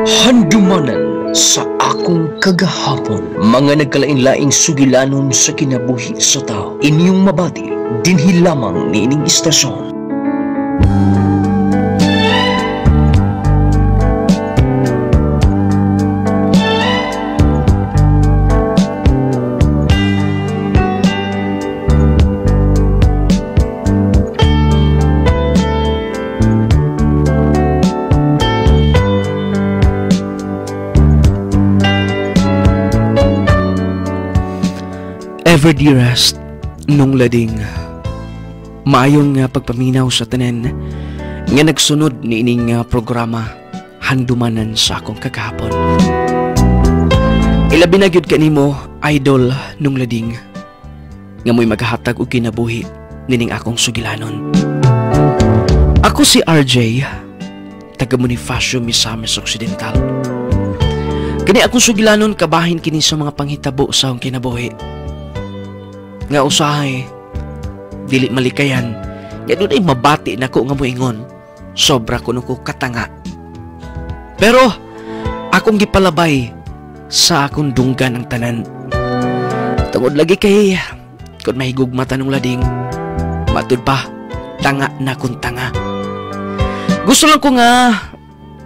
Handumanan sa akong kagahapon, mga nagkalain-laing sugilanon sa kinabuhi sa tao. Inyong mabati, dinhi lamang ni ining istasyon. Ever dearest, nung lading, maayong pagpaminaw sa tanan nga nagsunod ni ining programa Handumanan sa akong kagahapon. Ilabi na gyud kanimo, idol, nung lading, nga mo'y maghahatag og kinabuhi nining akong sugilanon. Ako si RJ, taga Bonifacio, Misamis Occidental. Kani akong sugilanon kabahin kini sa mga panghitabo sa akong kinabuhi. Nga usahay, dili malikayan, nga doon ay mabati na ko nga moingon, sobra ko ko katanga. Pero, akong gipalabay sa akong dunggan ang tanan. Tungod lagi kay, kung mahigugma tanong lading, matud pa, tanga na kung tanga. Gusto lang ko nga,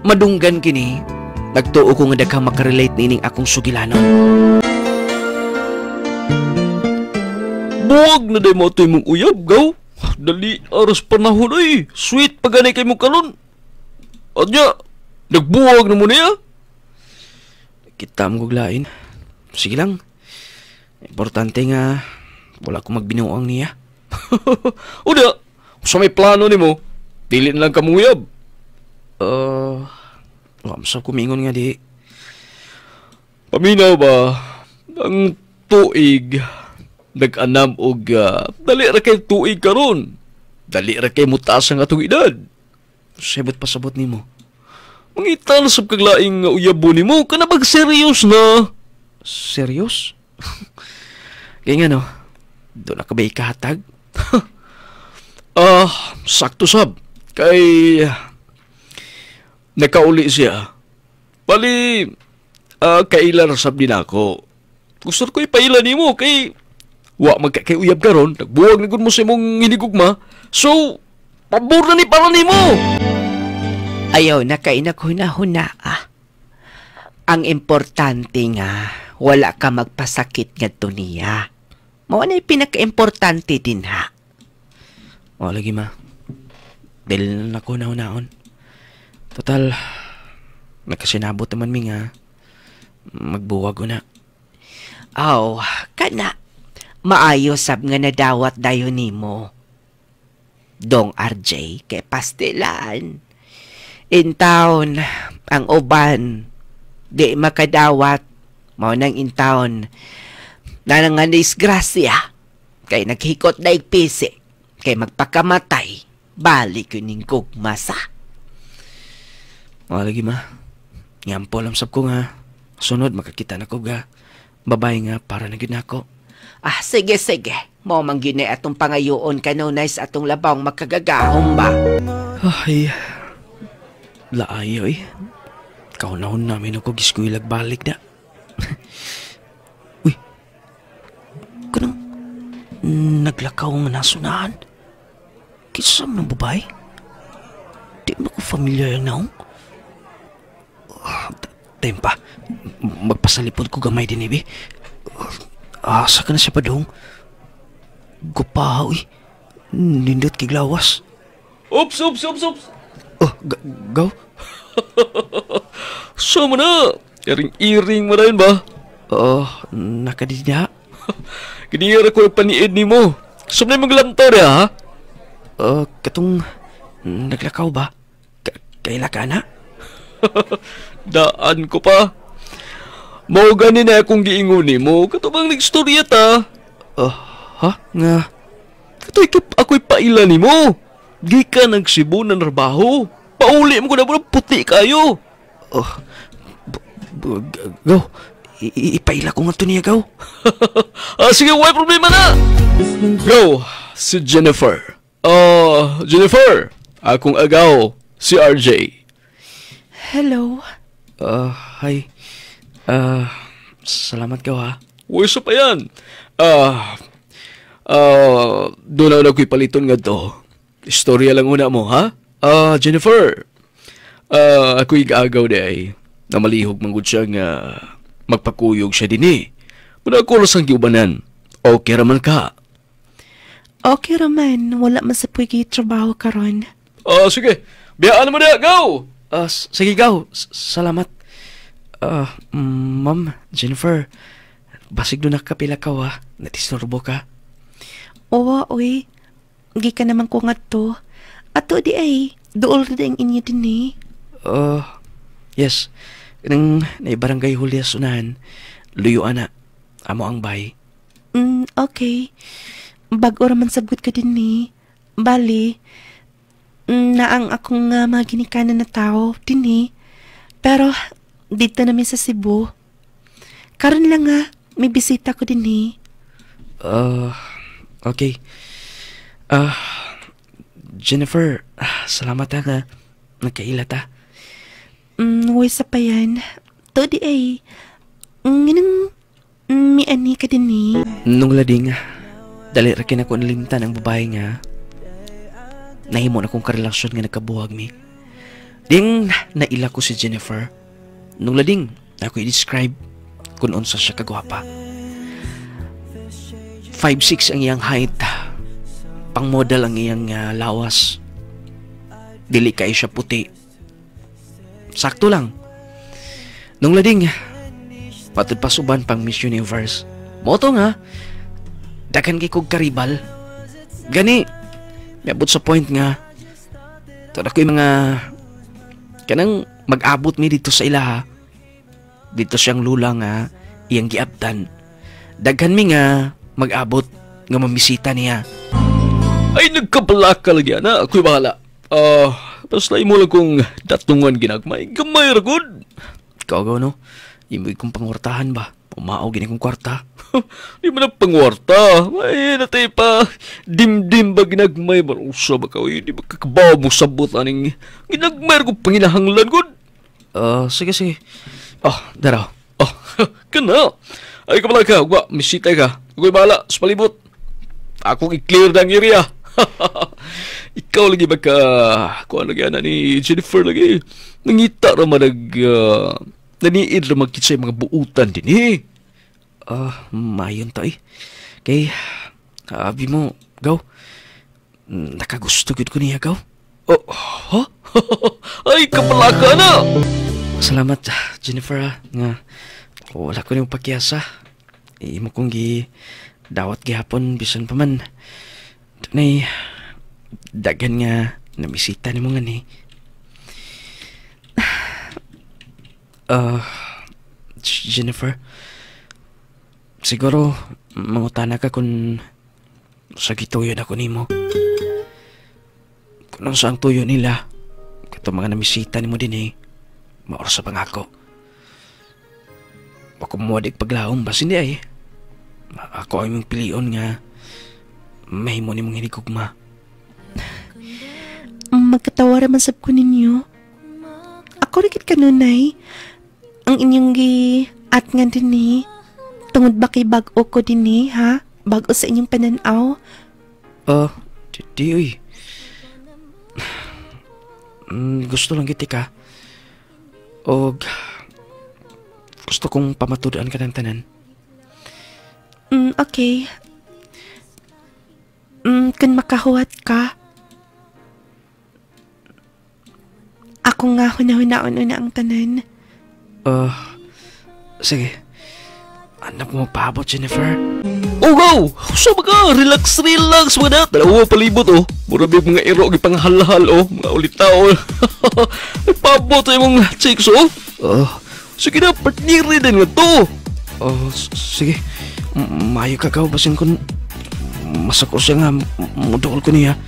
madunggan kini, nagtuo ko nga daghang makarelate nining akong sugilanon. Buwag na day mo ito mong uyab, gaw. Dali, aras panahon ay. Sweet paganay kay mo kalon. Adya, nagbuwag na mo niya. Kita mo guglain. Sige lang. Importante nga, wala ko magbinuang niya. Uda, sa may plano ni mo, dili na lang ka mong uyab. Sa kumingon nga di. Paminaw ba, ang tuig, nag-anam og dali ra kay tuig karon. Dali ra kay mutaas ang atong edad. Sabot pasabot nimo. Mangita na sab kaglaing uyabo nimo, kana bag serious na. Serious? Kaya nga no, doon na ka ba ikahatag? Sakto sab. Kay nakauli siya. Bali, kailan sab din ako. Gusto ko ipaila nimo kay wa magkakayuyab karon, nagbuwag na gud mo sa imong hinigugma. So, pabor na ni para nimo. Ayaw na kay naghuna-huna ah. Ang importante nga, wala ka magpasakit ngadto niya. Mao na pinaka-importante din ha. O lagi ma. Dahil na ko naon. Total, nakasinabot naman mi nga. Magbuwag ko na. Aw, kana. Maayo sab nga nadawat dayon nimo. Dong RJ kay pastilan. In town, ang uban, di makadawat, mao nang in town, na nga disgrasya, kay naghikot na igpisi, kay magpakamatay, balik yun ning kugmasa. Lagi ma, ngampo lang sab ko nga, sunod makakita na ko ga, babae nga para na gyud nako. Sige. Mo man gyud atong pangayoon kanunay sa atong labang makagagahom ba? Ay, laayo eh. Kaunahon namin ako giskuilag balik na. Uy, kanang naglakaw nga nasunahan. Kisam ng babae? Di mo ko familiar yung naong? Tempa, magpasalipod ko gamay din ibi. Asa ka na siya pa dong? Gupaw eh. Nindot kiglawas. Oops. Gaw? Sama na. Iring mo na yun ba? Nakadidya. Kiniyara ko yung paniid ni mo. Saan na yung maglantar ha? Katong naglakaw ba? Kaila ka na? Daan ko pa. Mao gani na akong giinguni mo, katubang nagstorya ta. Nga? Katoy ako'y paila ni mo. Di ka nagsibo na narbaho. Pauli mo ko na puti kayo. Gaw, ipaila ko nga ito niya, Gaw. Sige, wala problema na. Gaw, si Jennifer. Jennifer, akong agaw, si RJ. Hello. Hi. Salamat ka ha. Uy, sa pa yan. Doon na ako'y paliton nga to. Istorya lang una mo, ha? Jennifer. Ako'y gaagaw di ay na malihog manggod siya nga magpakuyog siya din eh. Muna ako lang giubanan. Okay raman ka. Okay raman, wala man sa puwigi trabaho karon. Sige. Biyaan mo na, go! Sige, gaw. Salamat. Ma'am, Jennifer, basig doon nakapila ka wa. Natistorbo ka. Oo, oy. Gi ka naman ko nga to. Ato di ay, dool rin ang inyo din eh. Yes. Nang naibarangay Julias unahan, luyuan na. Amo ang bay. Okay. Bago raman sabgot ka din eh. Bali, na ang akong mga ginikanan na tao din eh. Pero, dito namin sa Cebu. Karon lang nga, may bisita ko din eh. Okay. Jennifer, salamat ha nga. Nagkaila ta. Huwag sa pa yan. To di ay, nginang may ani ka din eh. Nung lading, dali rakin ako nalimtan ang babae nga. Nahimo na kong karelasyon nga nagkabuhag mi. Ding, naila ko si Jennifer. Nung lading, ako i-describe kung unsa siya kagwapa. 5'6" ang iyang height. Pang model ang iyang lawas. Dili kay siya puti. Sakto lang. Nung lading, patud pa suban pang Miss Universe. Moto nga, dagan kay kog karibal. Gani, miabot sa point nga, tada ko yung mga, kanang mag-abot mi dito sa ilaha. Dito siyang lula nga, iyang giabtan. Daghan mi nga, mag-abot, nga mamisita niya. Ay, nagkabalaka lagi, na. Ako'y bahala. Basta imo lang kong datungan ginagmay. Gamay ra gud. Ikaw no? Imoy kong pangwartahan ba? Pumaaw gini kong kwarta. Di mo na pangwarta. Ay, natay pa. Dim-dim ba ginagmay? Marusa ba ka? Di ba kakabaw mo sabot aning ginagmay ko panginahanglan gud? Sige. Daraw. Kana. Ay, kabala ka. Wa, misita ka. Ako'y bahala sa palibot. Akong i-clear ng area. Ikaw lagi ba ka kuha lagi na ni Jennifer lagi nangita ra man naniid ra magkitsay mga buutan din eh. Mayon ta eh. Kay abi mo gaw nakagusto gud ko niya gaw. Ha? Ay kapalaka na. Salamat Jennifer nga wala ko nang pakyasa. Imo kong gi dawat gihapon bisan pa man. Tunay dagan nga namisita ni mo nga ni. Jennifer, siguro mangutana ka kung sa gituyon ako nimo. Kung ano sa ang tuyo nila, kato mga namisita ni mo din eh, maor sa pangako. Bako muwadig paglaom ba hindi ay. Ako ay mong pilion nga mahimo ni mong hinigugma. Magkatawa raman sab ko ninyo. Ako rikit kanunay. Ang inyong at nga din eh. Tungod ba kay bag-o ko din eh, ha? Bag-o sa inyong pananaw. Di uy. Gusto lang giti ka. O gusto kong pamatudaan ka ng tanan. Okay. Kung makahuwat ka, ako nga hunahuna-una ang tanan. Sige. Anak mo magpahabot, Jennifer. Go! So ka, relax mo na. Dalawa palibot Mura biyag mga iro, gipanghalhal mga ulitaw. Nagpabot sa imong chicks sige na, partneri din nga to. Sige. Mayo kagaw basin kun masako siya nga mudol ko niya.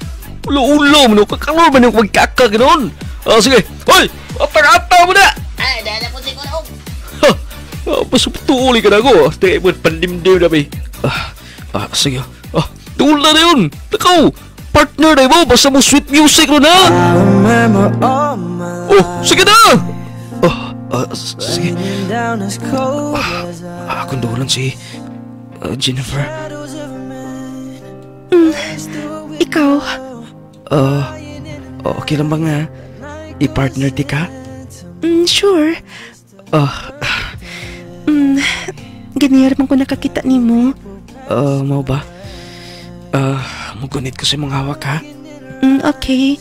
Ulo-ulo mo, kakalor ba niyong magkaka ganoon? Sige. Hoy! Apar-apa mo na! Ay, dahil po siguro. Pasuptuuli ka na ako. Tingay mo, pandimdim na ba Sige. Tula na yun. Takaw, partner na mo. Basta mo sweet music ro na. Sige na! Sige. Kondolan si Jennifer. Ikaw? Okay lang ba nga i-partner di ka? Sure. Ganyan man ko nakakita ni mo. Mau ba? Mugunit ko sa mga hawak ha? Okay.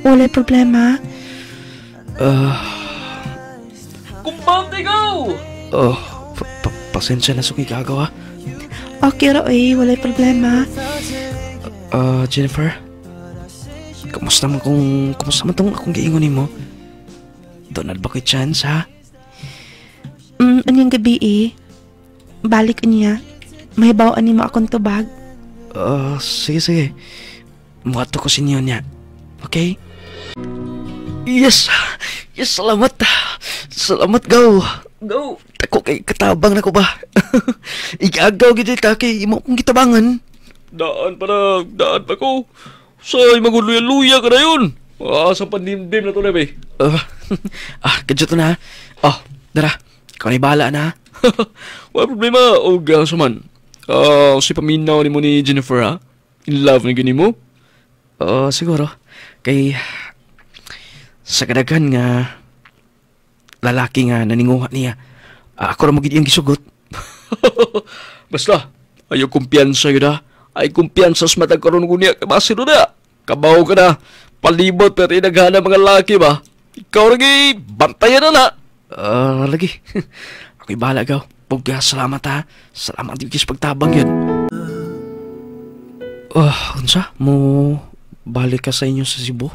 Wala problema. Kumpante ko! Pasensya na sa gagawa. Okay ra wala problema. Jennifer, kamusta man tong akong giingon mo? Donald ba ko'y chance, ha? Anyang gabi balik niya. May bawaan ni mo akong tubag. Sige. Muwato ko sinyo niya. Okay? Yes, salamat. Salamat, Gaw. Tako kay katabang na ko ba? Igagaw gid ta kay imo kong gitabangan. Daan pa ko. Say, maguluya-luya ka na yun. Sa pandimdim na to na, be. Kadyo to na. Dara. Ikaw na bahala na. Wala problema. Suman. Si paminaw ni mo ni Jennifer, ha? In love na gini mo? Siguro. Kay sa kadaghan nga lalaki nga naninguha niya, ako ra magid iyang gisugot. Basta, ayaw kumpiyansa yun, ha? Ay kumpiyansa sa matag karon ko niya. Kabasiro na. Kabaw ka na. Palibot pero inagana mga lalaki ba? Ikaw lagi, bantayan na na. Lagi. Ako'y bahala, Gaw. Salamat, ha. Salamat yung pagtabang yun. Unsa? Mo balik ka sa inyo sa Cebu?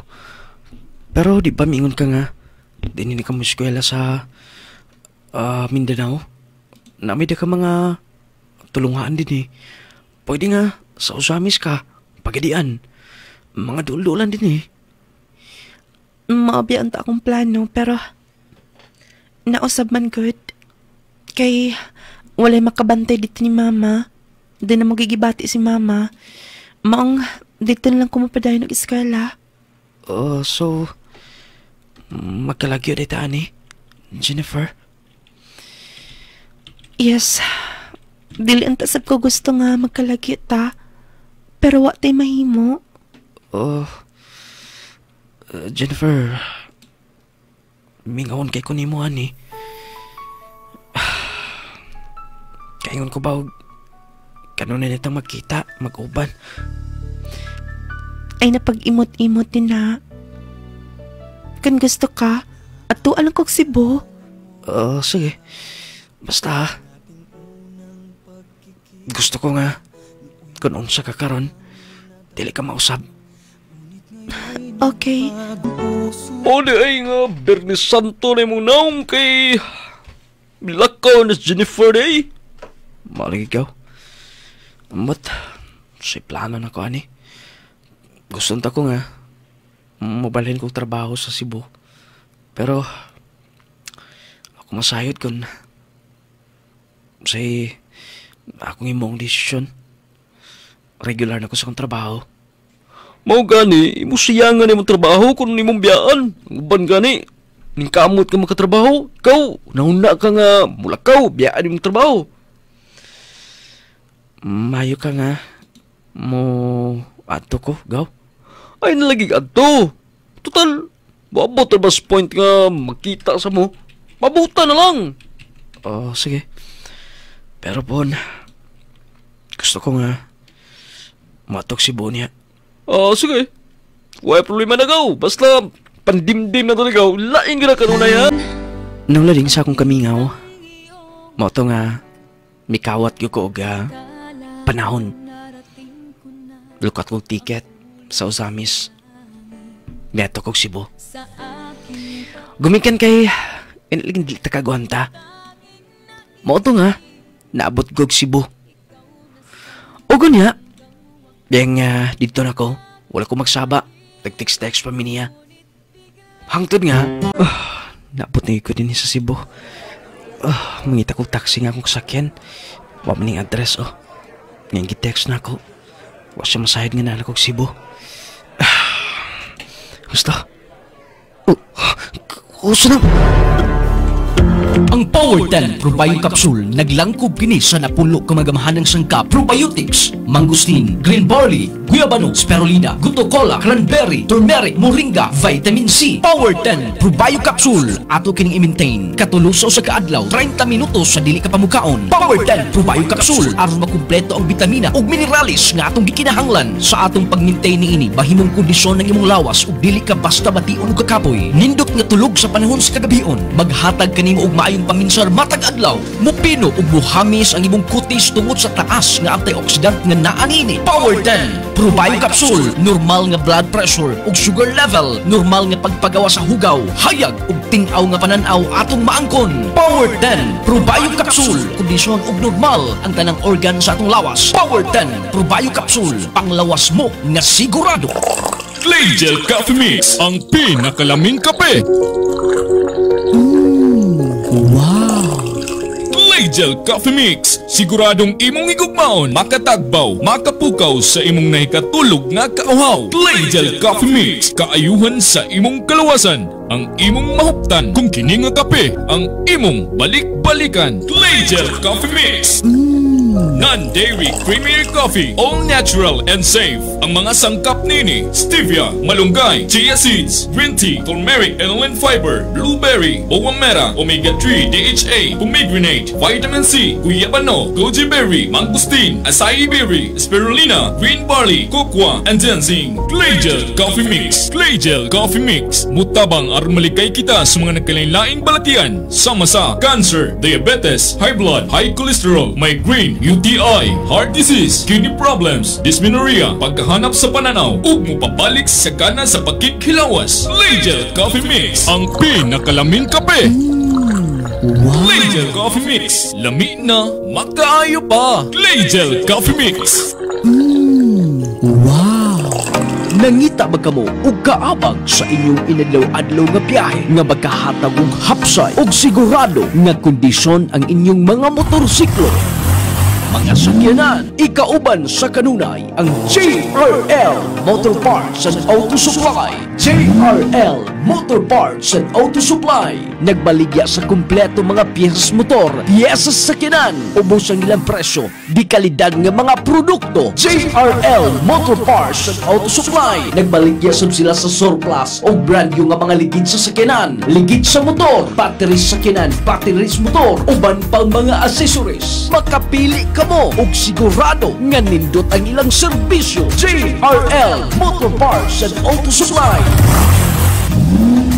Pero di ba mingon ka nga? Dinini ka mo eskwela sa Mindanao? Namida ka mga tulungaan din Pwede nga sa Usamis ka, pagadian. Mga dul-dulan din Maabiyaan ta akong plano pero nausab man good. Kay walay makabantay dito ni Mama. Di na magigibati si Mama. Maong dito na lang kumapadayon ng eskwela. So magkalagyo dito Jennifer? Yes. Dili ang tasab ko gusto nga magkalagyo ta. Pero wa tay mahimo. Jennifer, mingawon kay ko nimo ani. Kaingon ko ba kanon na nitang magkita, mag-uban. Ay napag-imot-imot din na. Kan gusto ka, ato alang kong Cebu. Sige. Basta, gusto ko nga, kung unsa ka karon, dili ka mausab. Okay. Di ay nga, Bernis Santo na mong naong kay Bilakaw na Jennifer day. Malagi ikaw. But, si plano na ko Gusto nta ko nga, mabalhin kong trabaho sa Cebu. Pero, ako masayod kung say, akong imong desisyon. Regular na ko sa kong trabaho. Mao gani, imusiyangan ni mong trabaho kung ni mong biyaan. Uban gani, ning kamot ka makatrabaho. Ikaw, nauna ka nga, mulakaw, biyaan ni mong trabaho. Mayo ka nga, mo ato ko, Gaw. Ay nalagi ka to. Total, mabot na ba sa point nga makita sa mo? Mabuta na lang. Sige. Pero pon, gusto ko nga matok si Bonia. Sige. Wala problema na Gaw. Basta pandimdim na to na Gaw. Laing ka na kanunay ha. Nung lading sa akong kamingaw, moto nga mikawat ko panahon. Lukat kong tiket sa Usamis. Beto kong Cebu. Gumikan kay inaligin dili takagwanta. Moto nga naabot kong Cebu. O gunya, dahil nga dito na ko, wala ko magsaba. Nag-text-text pa niya. Hangtod nga, naabot na ko din sa Cebu. Mangita kong taxi nga akong sakyan. Wa maning address Ngayon gi-text na ako. Wa siya masahid nga na kong Cebu. Gusto? Gusto na. Ang Power 10 Probio Capsule naglangkob kini sa napulo ka magamahanang sangkap, probiotics, mangosteen, green barley, guayabano, spirulina, guto cola, cranberry, turmeric, moringa, vitamin C. Power 10 Probio Capsule ato kining i-maintain katuluso sa kaadlaw 30 minutos sa dili ka pamukaon. Power 10 Probio Capsule aron makumpleto ang bitamina ug mineralis nga atong gikinahanglan sa atong pag-maintain niini bahimong kondisyon ng imong lawas ug dili ka basta bation ug kakapoy. Nindot nga tulog sa panahon sa kagabion, maghatag kanimo og maayong paminsar matag adlaw, mupino ug muhamis ang imong kutis tungod sa taas nga antioxidant nga naa niini. Power 10 Probio Capsule, normal nga blood pressure ug sugar level, normal nga pagpagawa sa hugaw, hayag ug ting-aw nga pananaw atong maangkon. Power 10 Probio Capsule, kondisyon ug normal ang tanang organ sa atong lawas. Power 10 Probio Capsule, panglawas mo nga sigurado. Claygel Coffee Mix, ang pinakalaming kape. Claygel Coffee Mix, siguradong imong igugmaon, makatagbaw, makapukaw sa imong nahikatulog nga kauhaw. Claygel Coffee Mix, kaayuhan sa imong kalawasan, ang imong mahuptan kung kini nga kape ang imong balik-balikan. Claygel Coffee Mix. Non-dairy creamy coffee, all natural and safe. Ang mga sangkap nini: stevia, malunggay, chia seeds, green tea, turmeric and lean fiber, blueberry, owamera, omega-3, DHA, pomegranate, vitamin C, guayabano, goji berry, mangosteen, acai berry, spirulina, green barley, cocoa, and ginseng. Claygel Coffee Mix. Claygel Coffee Mix, mutabang aron malikay kita sa mga nagkalain-laing balatian sama sa cancer, diabetes, high blood, high cholesterol, migraine, UTI, heart disease, kidney problems, dysmenorrhea, pagkahanap sa pananaw, ug mupabalik sa gana sa pagkikhilawas. Claygel Coffee Mix, ang pinakalaming kape. Claygel Coffee Mix, lami na, makaayo pa. Claygel Coffee Mix. Nangita ba kamo ug kaabag sa inyong inadlaw-adlaw nga biyahe nga magkahatag og hapsay ug sigurado nga kondisyon ang inyong mga motorsiklo, mga sakyanan? Ikauban sa kanunay ang JRL Motor Parts and Auto Supply. JRL Motor Parts and Auto Supply nagbaligya sa kumpleto mga piyesas motor, piyesas sakyanan, ubos ang ilang presyo, di kalidad nga mga produkto. JRL Motor Parts and Auto Supply nagbaligya sab sila sa surplus o brand new nga mga ligid sa sakyanan, ligid sa motor, batteries sakyanan, batteries motor, uban pang mga accessories. Makapili kamo ug sigurado nga nindot ang ilang serbisyo. JRL Motor Parts and Auto Supply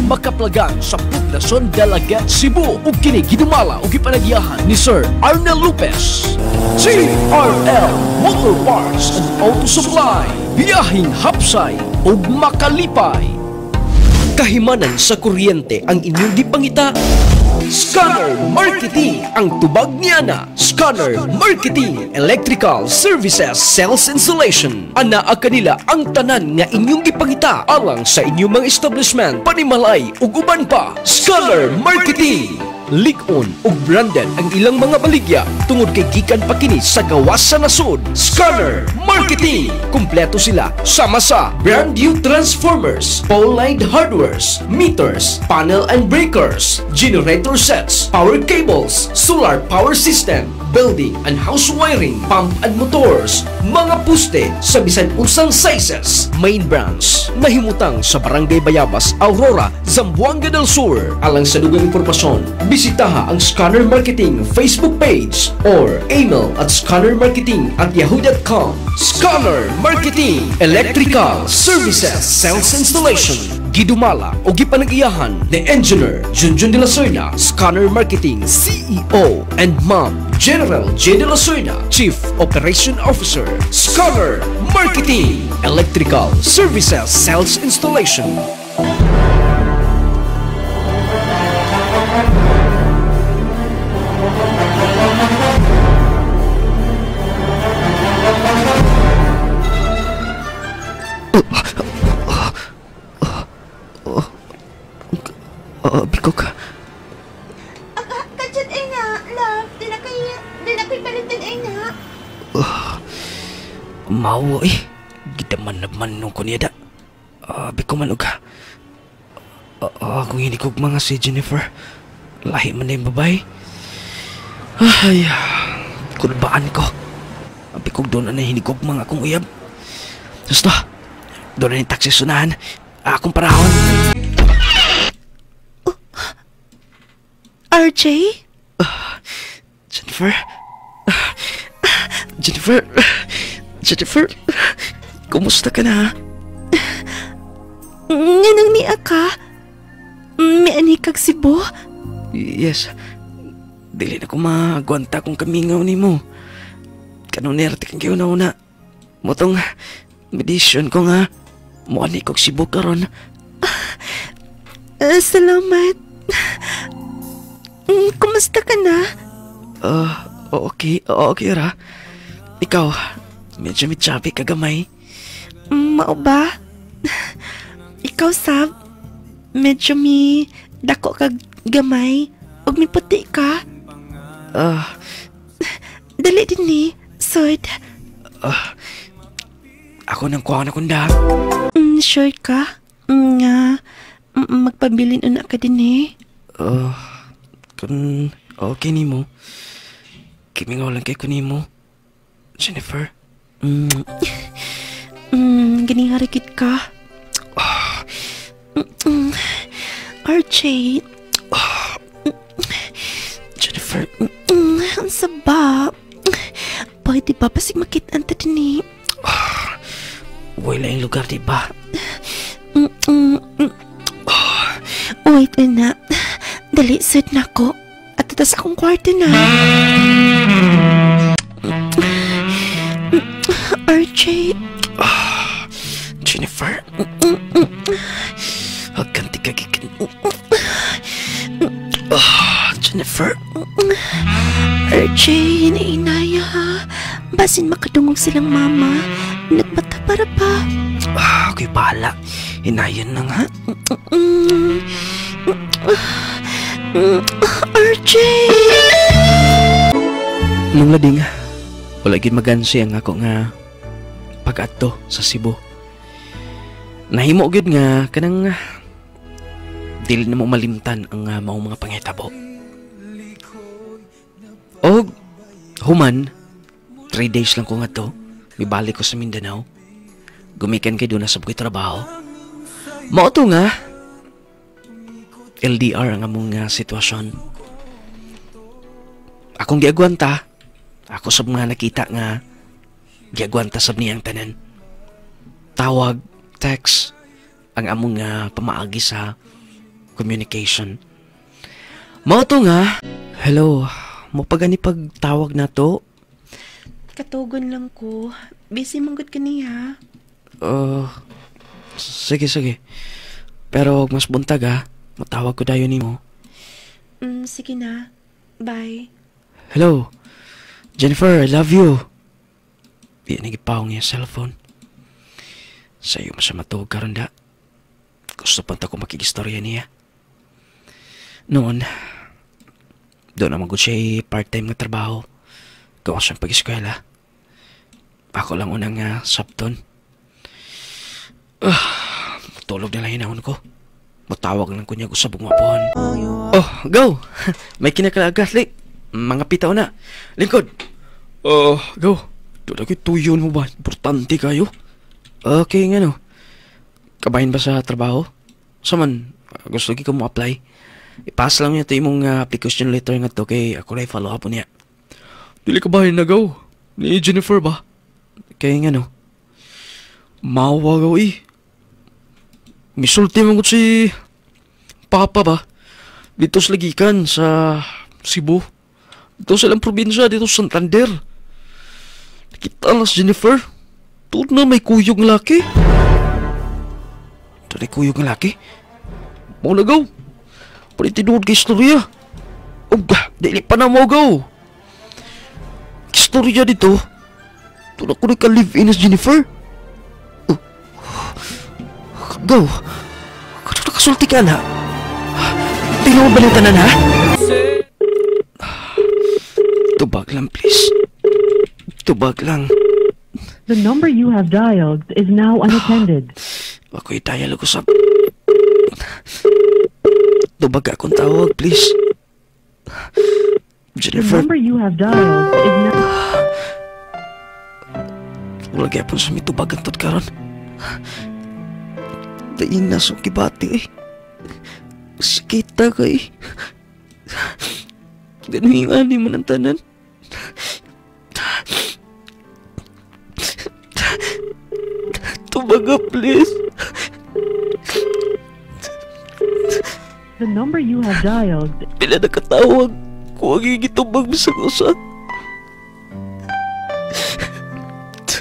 makaplagan sa Poblacion Dalagat, Cebu ug kini gidumala ug gipanagyahan ni Sir Arnel Lopez. JRL Motor Parts and Auto Supply, biyahing hapsay ug makalipay. Kahimanan sa kuryente ang inyong gipangita? Scanner Marketing ang tubag niana. Scanner Marketing, Electrical Services, Sales Installation. Anaa kanila ang tanan nga inyong gipangita alang sa inyong mga establishment, panimalay ug uban pa. Scanner Marketing, lig-on ug branded ang ilang mga baligya tungod kay gikan pa kini sa gawas sa nasod. Scanner Marketing, kumpleto sila sama sa brand new transformers, pole line hardwares, meters, panel and breakers, generator sets, power cables, solar power system, building and house wiring, pump and motors, mga puste sa bisan unsang sizes. Main branch nahimutang sa Barangay Bayabas, Aurora, Zamboanga del Sur. Alang sa dugang impormasyon, bisitaha ang Scanner Marketing Facebook page or email at scannermarketing@yahoo.com. Scanner Marketing, Electrical Services, Sales Installation. Gidumala o gipanag-iyahan ni Engineer Junjun de la Serna, Scanner Marketing CEO, and Ma'am General J. de la Serna, Chief Operation Officer. Scanner Marketing, Electrical Services, Sales Installation. Bikok. Kachat ay na, love. Di na ko'y palitan ay na. Mau gidaman naman nung kunyada. Biko man uga. Kung hindi ko mga si Jennifer. Lahi man na yung babae. Ay, kulbaan ko. Abi kong doon na hinigog mga akong uyab. Gusto, doon na yung taxi sunahan. Akong parahon. RJ? Jennifer? Jennifer? Jennifer? Kumusta ka na? Nganong niya ka? May ani kag Cebu? Yes. Dili na ko magwanta kung kamingaw ni mo. Kanunerte kang kayo na una. Motong medisyon ko nga. Muani kong Cebu karon. Salamat. Kumusta ka na? Okay ra. Ikaw, medyo mitsabi ka gamay. Mao ba? Ikaw, Sab, medyo mi dako kag gamay ug mi puti ka. Dali din ni, Sod. Ako nang kuha na kunda. Sure ka? Nga, magpabilin una ka din eh. Kung okay ni mo, kimingaw lang kay ko ni mo, Jennifer. Ganiharikit ka. RJ. Jennifer. Ang saba. Pwede ba pasig makitaan ta din eh? Wala yung lugar, diba? Wait na. Dali, Sod na ko. At tatas akong kwarto na. RJ. Jennifer. Haganti ka gikin. Jennifer. RJ, inainaya ha. Basin makadungog silang mama. Nagmata para pa. Okay, bahala. Hinayan lang, ha? RJ! Nung lading, wala gid magansi ang ako nga pag-adto sa Cebu. Nahimo gid nga kanang dili na mo malimtan ang maong mga panghitabo. Og human 3 days lang ko nga to, mibalik ko sa Mindanao. Gumikan kay doon na sa bukoy trabaho. Mao to nga LDR ang among sitwasyon. Akong giagwanta. Ako sa mga nakita nga giagwanta sab niyang tanan. Tawag, text ang among pamaagi sa communication. Mao to nga, hello, mo pagani pagtawag na to. Katugon lang ko. Busy manggod ka niya. Sige. Pero mas buntag matawag ko dayon nimo. Sige na. Bye. Hello, Jennifer, I love you. Di nagipaw niya cellphone. Sa'yo mo siya matuog karon da. Gusto pa ko makigistorya niya. Noon, doon naman ko siya part-time na trabaho. Gawa siyang pag-eskwela. Ako lang unang sabton. Tulog na lang hinahon ko. Matawag lang ko niya sa bungapuan. Oh, go! May kinakalagas, li. Mga pitaw na. Lingkod! Go. Doon ako tuyon mo ba? Importante kayo. Okay nga no. Kabahin ba sa trabaho? Saman, gusto ko mo apply. Ipass lang niya ito yung application letter nga to kay ako na follow up niya. Dili kabahin na go. Ni Jennifer ba? Kaya nga no. Mawa gaw misulti mo ko si Papa ba? Dito sa Lagikan, sa Cebu. Dito sa ilang probinsya, dito sa Santander. Nakita lang si Jennifer. Tuod na may kuyog ng laki. Ito na kuyog ng laki. Mau nagaw. Palitinood kay istorya. Dili pa na mo gaw. Istorya dito. Ito na ko na ka-live-in as Jennifer. Go. Kano nakasulti ka na? Tingnan mo ba ng tanan, ha? Tubag lang, please. Tubag lang. The number you have dialed is now unattended. Ako'y dialogue ko sa... Tubag akong tawag, please. The Jennifer, number you have dialed is now... wala kaya po sa mitubagan tot karon. Daing naso kibati eh. Sakita kay. Ganuhingan ni mo ng tanan. Tubaga, please. The number you have dialed... Pila nakatawag ko ang igitubag sa usa.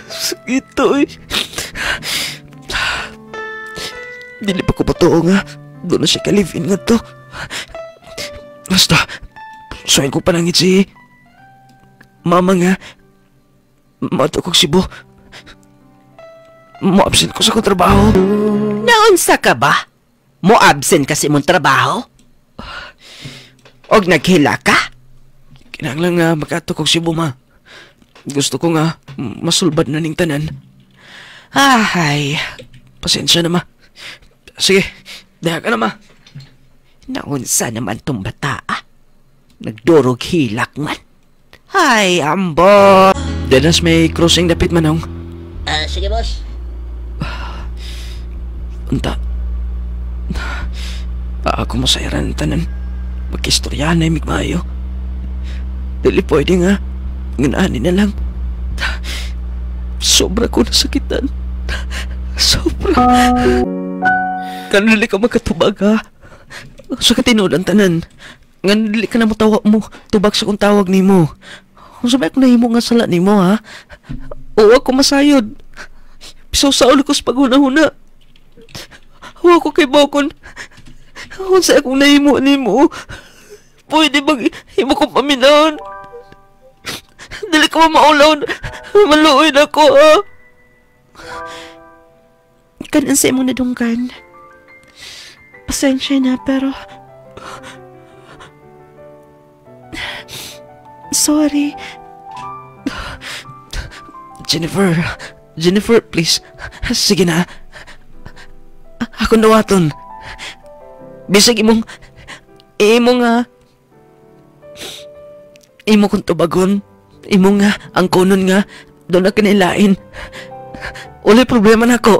Sakit to eh. Dili pa ko patuo nga. Doon na siya ka-live-in nga to. Basta, suwain ko panangit si mama nga. Mato kong Cebu. Mo-absent ko sa kong trabaho. Naunsa ka ba? Mo absent kasi mong trabaho? Og naghila ka? Kinahanglan nga makato kong Cebu, ma. Gusto ko nga masulbad na ning tanan. Ay, Pasensya na, ma. Sige, daya ka na, ma. naunsa naman tong bata ah. Nagdurog hilak man. Ay, ambo. Denas may crossing dapit manong. Sige, boss. Unta. Ako masayran tanan. Magkistorya na imig maayo. Dili pwede nga. Ngunaanin na lang. Sobra ko nasakitan. Sobra. Kanili ka magkatubag ha. Sa katinulan tanan. Nganili ka na mo tawag mo. Tubag sa kong tawag ni mo. Kung sabay ako nahimo nga sala ni mo ha. O ako masayod. Pisaw sa ulo ko sa paghuna-huna. Huwag ko kay Bokon. Kung sa akong nahimo ni mo. Pwede bang himo kong paminaon? Dili ka maulaw. Maluoy na ko ha. Kanan sa imong nadunggan. Pasensya na pero... Sorry. Jennifer, please. Sige na. Ako nawaton. Bisag imo kong tubagon. Imo nga, ang kunon nga, doon na kanilain. Wala problema na ako.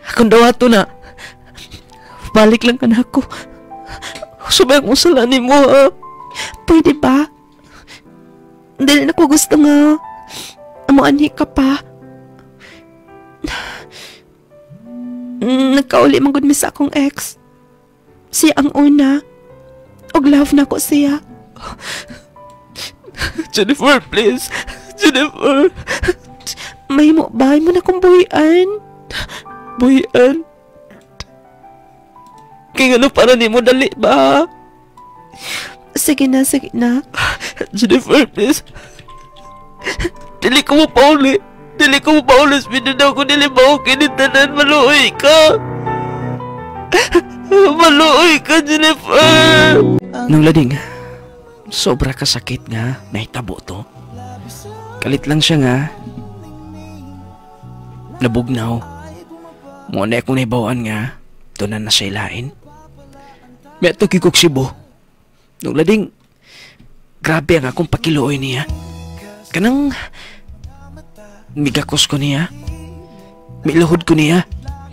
Akong dawato na. Balik lang ka na ako. Sabi akong salanin mo ha. Pwede ba? Dili na ko gusto nga. Amuanhi ka pa. Nagkauli man gud mi sa akong ex. Siya ang una. Og love na ko siya. Jennifer, please. Jennifer. May mo ba? Mo na kong buhian. Buhian? Kaya ano para ni mo dali ba? Sige na, sige na. Jennifer, please. Dili ko mo pauli. Dili ko mo pauli. Pinundaw ko dili ba ako kinitanan. Maluoy ka. Maluoy ka, Jennifer. Nung lading, sobra kasakit nga. Nahitabo to. Kalit lang siya nga. Nabugnaw. Muna akong naibawaan nga. Doon na siya ilain. May ato kikok Cebu. Nung lading, grabe ang akong pakiluoy niya. Kanang migakos ko niya. Miluhod ko niya.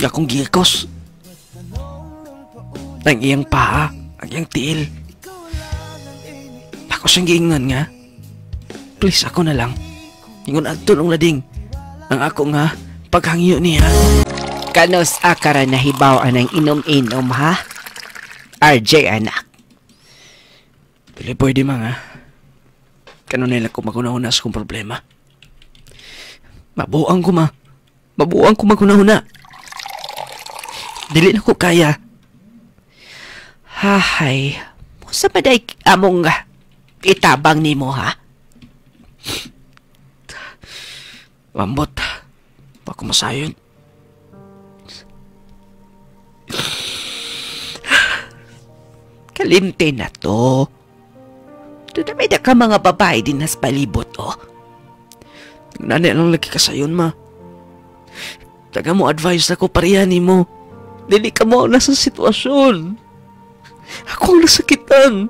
Akong gigakos. Ang iyang paa, ang iyang tiil. Ako siyang giingan nga. Please, ako na lang. Ingon adto nung lading. Ang ako nga, paghangyo niya. Kanos akara na hibaw ang inom-inom ha? RJ anak. Dili pwede mga. Kano nila ko magunahuna sa kong problema. Mabuang ko ma. Mabuang ko magunahuna. Dili na ko kaya. Hahay. Musa pa day among itabang ni mo ha? Lambot. Bako masayod. Kalimte na to. Doon na may ka mga babae din nas palibot oh. Nanay lang lagi ka sayon ma. Taga mo advice ako parehani mo. Dili ka mo na sa sitwasyon. Ako ang nasakitan.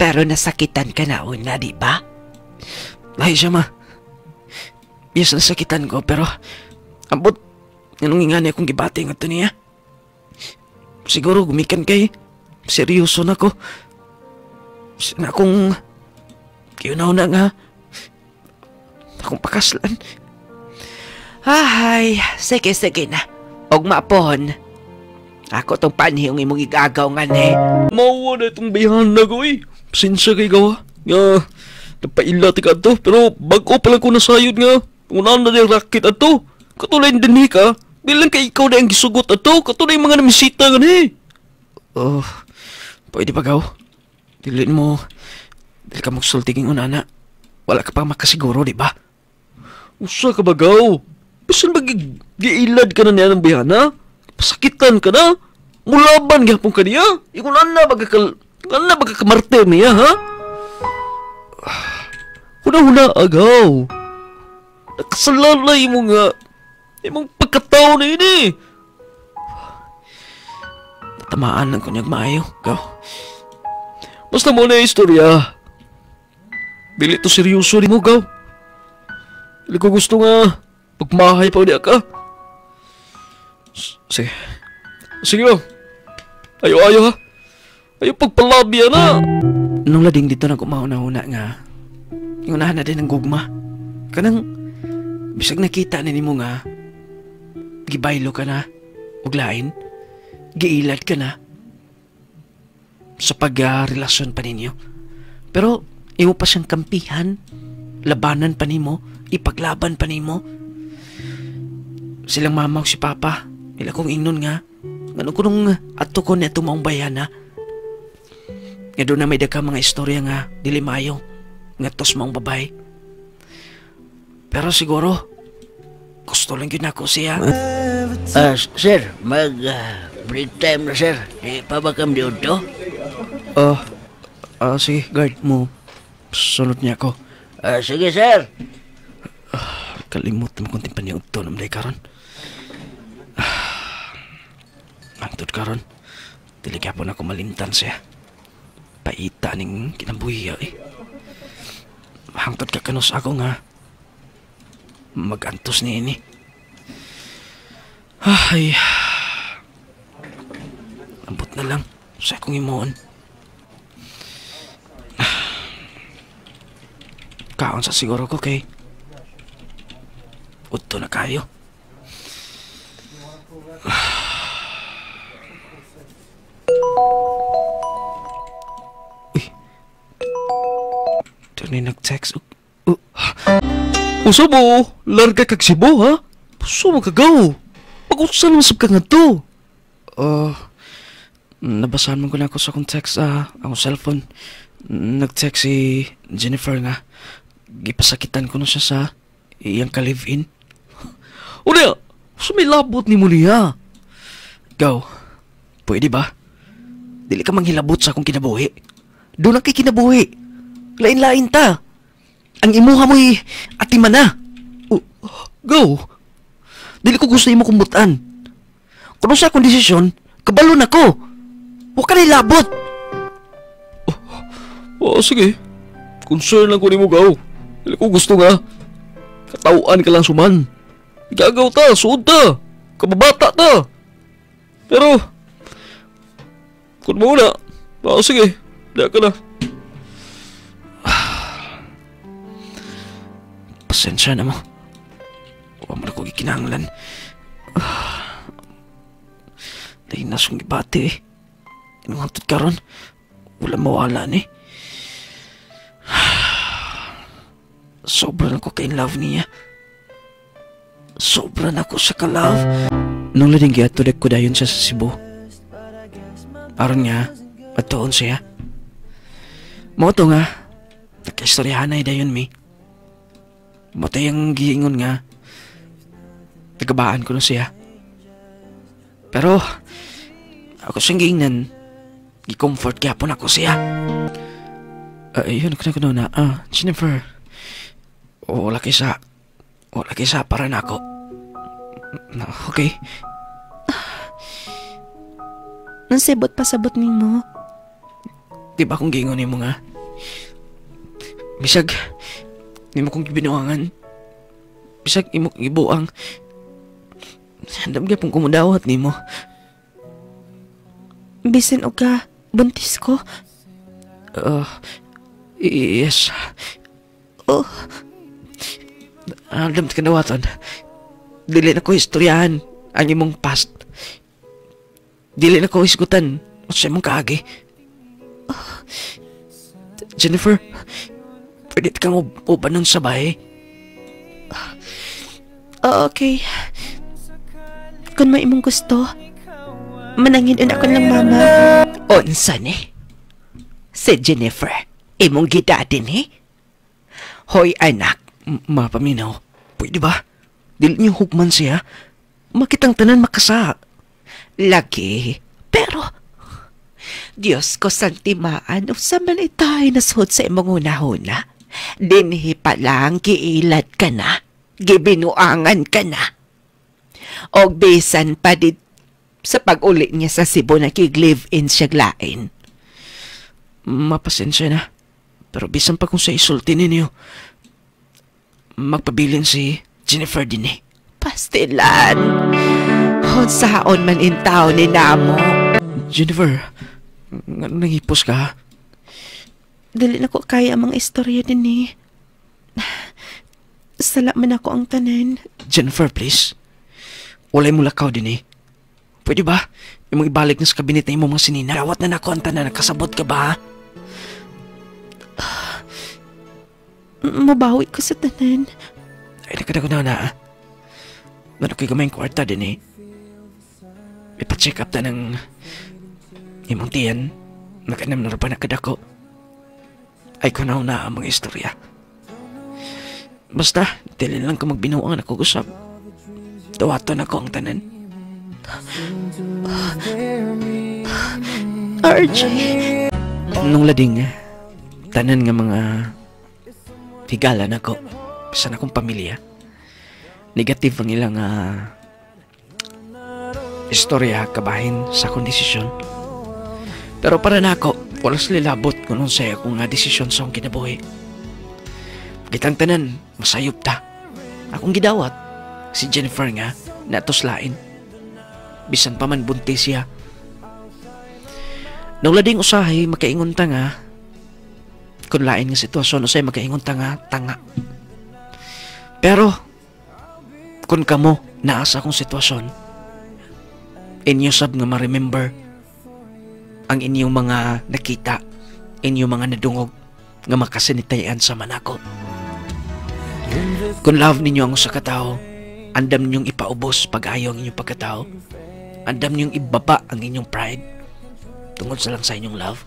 Pero nasakitan ka na una, di ba? Lahi siya, ma. Yes, nasakitan ko, pero ambot, anong ingani akong gibati nga ito niya? Siguro gumikan kay seryoso na ko. Sana akong kiunaw na nga akong pakaslan. Ay, sige na. Og maapon. Ako tong panhiyong imong igagaw nga ni. Mauwa na itong biyahan na ko eh. Pasensya kay gawa. Nga, napaila ti ka to. Pero bago pala ko nasayod nga. Unahan na yung rakit ato. Katulad din ka. Bilang kay ikaw na yung gisugot ato. Katulad yung mga namisita nga ni. Oh, pwede ba gaw? Dili ka magsultiging unana. Wala ka pa makasiguro, di ba? Usa ka ba gaw? Bisan mag-giilad ka na niya ng bihana? Pasakitan ka na? Mulaban gapon ka niya? Ikunan na bagakamartir niya, ha? Huna-huna agaw. Nakasalalay mo nga. Imong pagkatao na yun eh. Tamaan lang ko niyag maayo, gaw. Basta mo na yung istorya. Dili to seryoso ni mo, gaw. Dili ko gusto nga pagmahay pa ulit ka. Sige. Sige ba? Ayo ha. Ayo pagpalabya na. Nung lading dito na kumauna-una nga, yung unahan na din ng gugma. Kanang, bisag nakita na ni mo nga, gibaylo ka na, uglain, giilad ka na, sa pag-relasyon pa ninyo. Pero, imo pa siyang kampihan, labanan pa nimo, ipaglaban pa nimo. Silang mama o si papa, ila kong ingnon nga, ano ko nung ato ko na itong bayan ha. Nga doon na may daga mga istorya nga, dili mayo, nga tos mong babay. Pero siguro, gusto lang yun ako siya. Sir, break time na sir. Di pa ba kami dito? Sige, guard mo. Sunod niya ako. Sige sir. Kalimut mo kunting paniog to naman day karon. Antod karon. Dili gyapon ako malimtan siya. Paita ning kinabuhi eh. Hangtod ka kanus ako nga. Magantos ni ini. Ay. Ambot na lang sa akong imoon. Kaon sa siguro ko kay udto na kayo. Uy. Doon ay nag-text. Usa mo, larga kag Cebu, ha? Puso mo kagaw. Pag-usan mo sab ka nga to. Nabasahan mo ko na ako sa akong text, akong cellphone. Nag-text si Jennifer nga. Gipasakitan ko na siya sa iyang ka-live-in. Una, may labot ni mo niya. Gaw, pwede ba? Dili ka manghilabot sa akong kinabuhi. Doon ang kay kinabuhi. Lain-lain ta. Ang imuha mo'y atiman na. Gaw, Dili ko gusto imo kumbutan. Kung sa akong desisyon, kabalo na ko. Huwag ka na ilabot. Sige. Concern lang ko ni mo, gaw. Dili ko gusto nga. Katauan ka lang suman. Gagaw ta, suod ta. Kababata ta. Pero, kung muna, sige. Daya ka na. Pasensya na mo. Huwag mo na ko gikinahanglan. Dahil nasong gibati eh. Inungantod ka ron. Wala mawala ni. Sobra na ko ka-in-love niya. Sobra na ko sa ka-love. Nung lading giatulad ko dayon siya sa Cebu. Aron nga, matuon siya. Moto nga, nagkaistoryahan na dayon mi. Moto yung giingon nga, nagabaan ko na siya. Pero, ako siyang giingnan, gi-comfort gyapon ako siya. Yun, kuna na, Jennifer, wala kaysa para na ako. Okay. Nasibot pasabot ni mo. Di ba kung giingon mo nga, Bisag, di mo kong binuangan. Bisag, imong ibuang. Handam ka pong kumudawat ni mo. Bisan o ka, buntis ko. Yes. Oh, Handam ka dawatan. Dili na ko istoryahan ang imong past. Dili na ko isgutan o sa imong kaagi. Jennifer, pwede kang uban nun sa bahay. okay. Kung may imong gusto, manangin ako ng mama. Unsa ni? Si Jennifer, imong gidadin eh? Hoy anak, Mapaminaw, pwede ba? Dili niyo hukman siya. Makitang tanan makasa. lagi. Pero, Diyos ko santimaan, sa malitay na suhod sa imong una-una. Dinhi pa lang giilad ka na. Gibinuangan ka na. Og bisan pa di sa pag-uli niya sa Cebu na kig-live-in siya glain. Mapasensya na. Pero bisan pa kung sa isulti ninyo, magpabilin si Jennifer din eh. Pastilan. Saon man in tao ni Namo. Jennifer, nangipos ka? Dili na ko kaya ang mga istorya din eh. Sala man ako ang tanan. Jennifer, please. Walay mo lakaw din eh. Pwede ba? Yung ibalik na sa kabinet na imong mga sinina. Rawat na nako ang tanan. Nakasabot ka ba? Mabawi ko sa tanan. Ay, nakada ko na. Ano kayo gamayang kwarta din eh. Ipa-check up na ng imong tiyan. Nag-anam na rin pa nakadako. Ay, kunaw na ang mga istorya. Basta, dili lang ka magbinuang ako usap. Tawaton ako ang tanan. RJ. Nung lading, tanan nga mga higalan ako. Bisan akong pamilya. Negative ang ilang istorya kabahin sa akong desisyon. Pero para na ako, wala sila labot kung nung saya akong desisyon sa akong kinabuhi. Kitang tanan, masayop ta. Akong gidawat, si Jennifer nga, natuslain. Bisan pa man buntis siya. Nung lading usahay, makaingon ta nga, kung lain nga sitwasyon, usay makaingon ta nga, tanga. Pero, kung kamo, naasa akong sitwasyon, inyo sab nga ma-remember ang inyong mga nakita, inyong mga nadungog nga makasinitayan sa manako. Kung love ninyo ang usa ka tawo, andam ninyong ipaubos pag-ayaw ang inyong pagkatao, andam ninyong ibaba ang inyong pride tungod sa lang sa inyong love.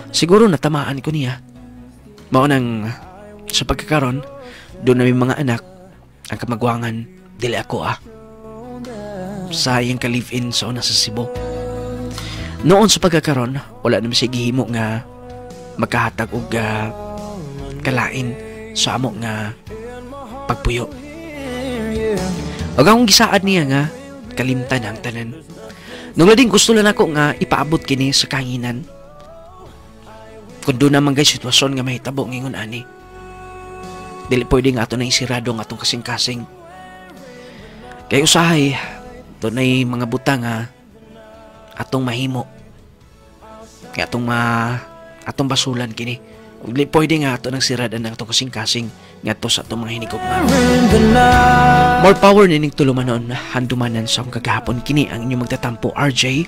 Siguro natamaan ko niya. Mao nang sa pagkakaroon, doon na may mga anak, ang kamagwangan, dili ako sa iyang ka-live-in sa una sa Cebu. Noon sa pagkakaroon, wala naman siya gihimo nga magkahatag og kalain sa amo nga pagpuyo. Og akong gisaad niya nga kalimtan ang tanan. Nung lading gusto lang ako nga ipaabot kini sa kanginan. Kung doon naman guys sitwasyon nga mahitabo ngingon ani. Dili pwede nga ato na isirado nga atong kasing-kasing. Kaya usahay, doon ay mga butang atong mahimo. Kaya atong basulan kini. Dili pwede nga ato nang siradan ng atong kasing-kasing nga to sa atong mga hinigugma. More power nining tulumanon, handumanan sa akong kagahapon kini ang inyong magtatampo RJ.